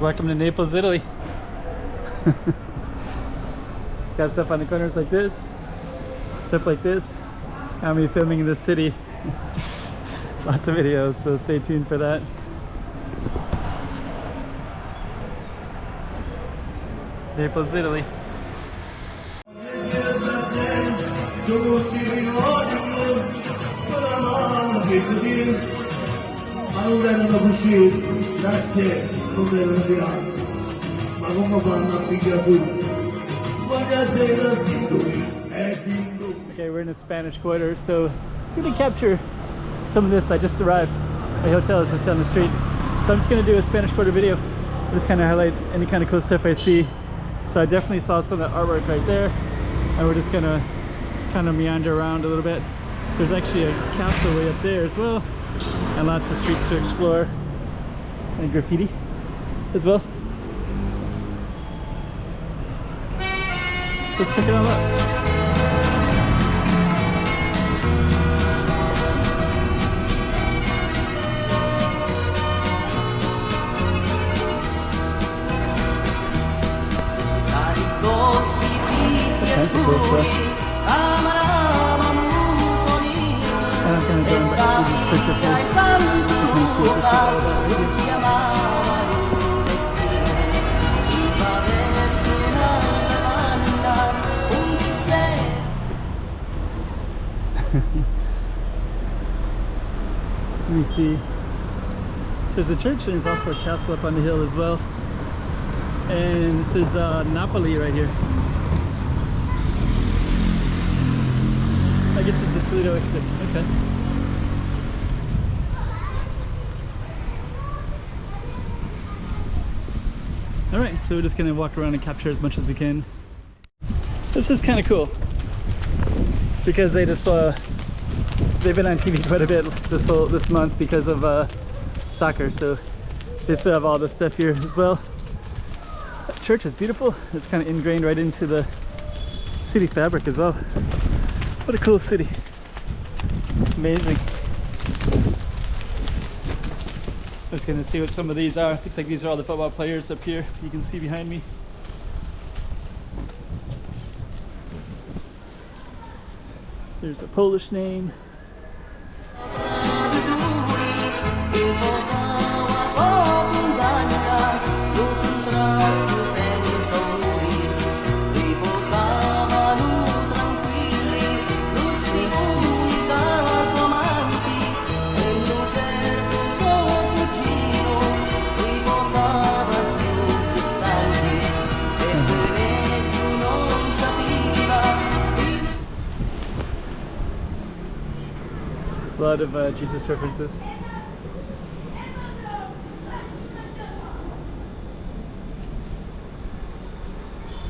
Welcome to Naples, Italy. Got stuff on the corners like this, stuff like this. I'm gonna be filming in this city. Lots of videos, so stay tuned for that. Naples, Italy. Okay, we're in the Spanish Quarter, so it's gonna capture some of this. I just arrived. My hotel is just down the street, so I'm just gonna do a Spanish Quarter video. Just kind of highlight any kind of cool stuff I see. So I definitely saw some of the artwork right there, and we're just gonna kind of meander around a little bit. There's actually a castle way up there as well, and lots of streets to explore, and graffiti as well. Let's check it all out. Let me see. So there's a church and there's also a castle up on the hill as well. And this is Napoli right here. I guess it's the Toledo exit. Okay. Alright, so we're just going to walk around and capture as much as we can. This is kind of cool because they just they've been on TV quite a bit this month because of soccer, so they still have all this stuff here as well. That church is beautiful. It's kind of ingrained right into the city fabric as well. What a cool city. It's amazing. I was going to see what some of these are. Looks like these are all the football players up here. You can see behind me. There's a Polish name. A lot of Jesus references.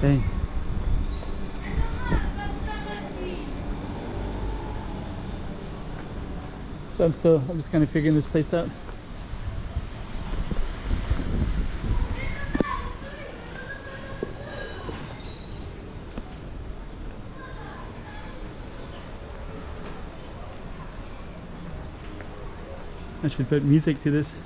Dang. So I'm just kind of figuring this place out. I should put music to this.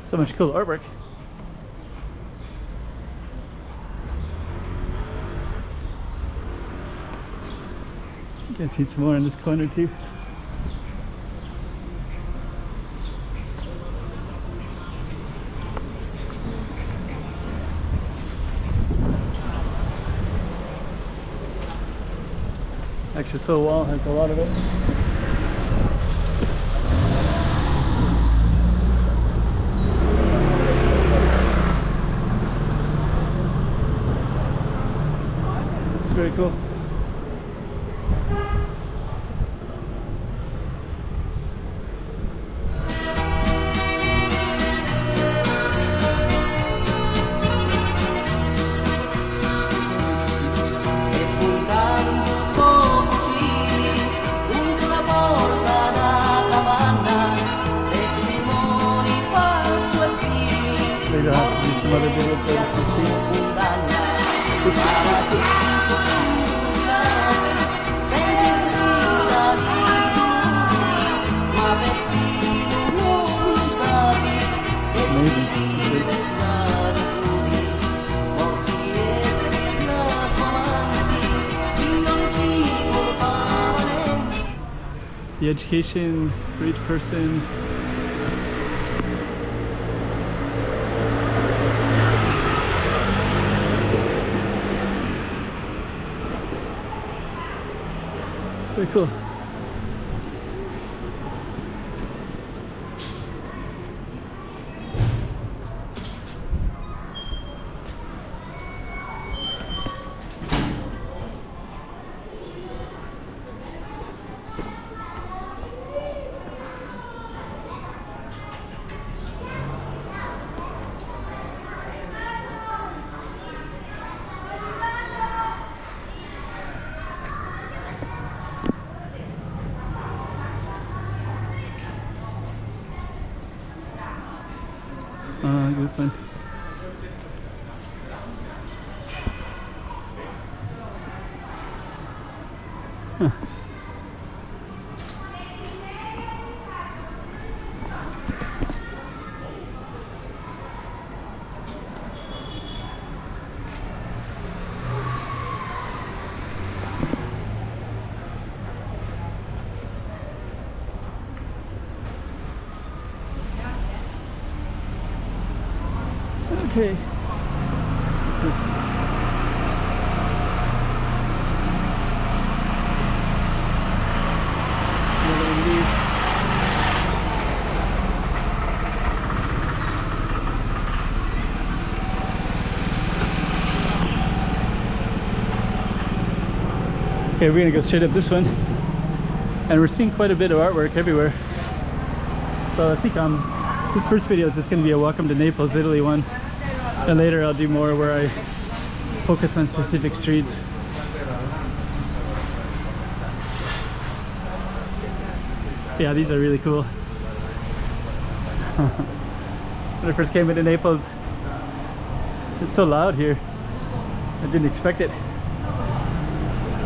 So much cool artwork. You can see some more in this corner too. Actually, this whole wall has a lot of it. It's very cool. other videos for this street. Amazing. The education for each person. Very cool. Look at this one. Huh. Okay, this is another one of these. Okay, we're gonna go straight up this one, and we're seeing quite a bit of artwork everywhere. So I think this first video is just gonna be a Welcome to Naples, Italy one. And later I'll do more where I focus on specific streets. Yeah, these are really cool. When I first came into Naples, it's so loud here. I didn't expect it.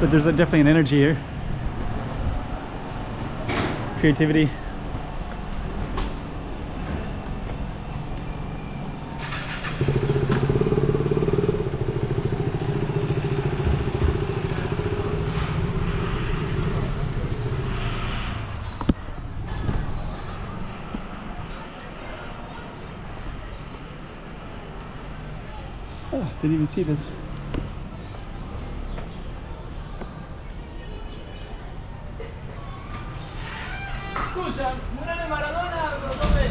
But there's definitely an energy here. Creativity. Oh, didn't even see this. Scusa, Munane Maradona dove è?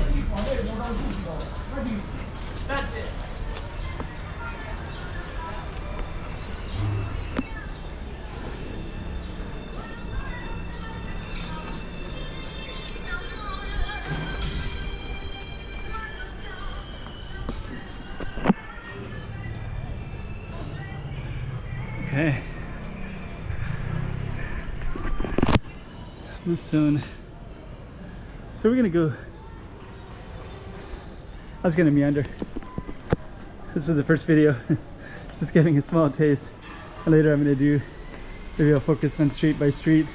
Grazie. Okay. This zone. So we're gonna go. I was gonna meander. This is the first video. Just getting a small taste. And later I'm gonna do, maybe I'll focus on street by street.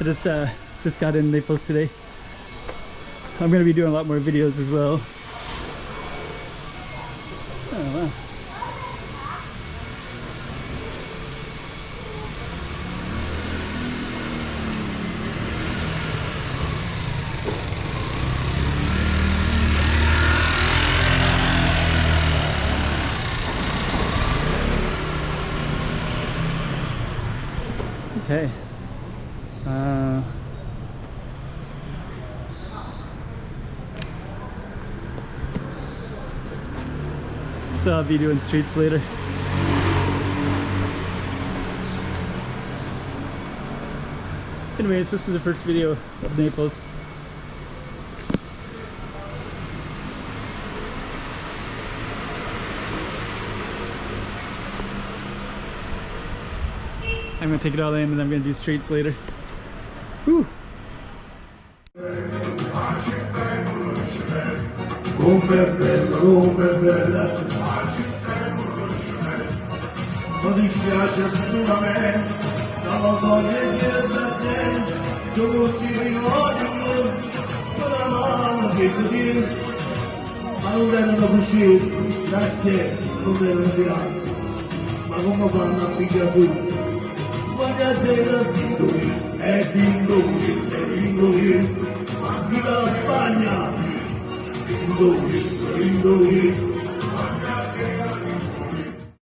I just got in Naples today. I'm gonna be doing a lot more videos as well. Oh wow. Okay. So I'll be doing streets later. Anyways, this is the first video of Naples. I'm gonna take it all in and I'm gonna do streets later. Woo! Com'è bella, non dispiace assolutamente, non lo voglio dire da te, tutti i ricordi, con la mano che così, ma non erano così, grazie, non erano tirati, ma come fanno a pigliare tu? Quando sera dindoli, ma chi la Spagna? Dindoli,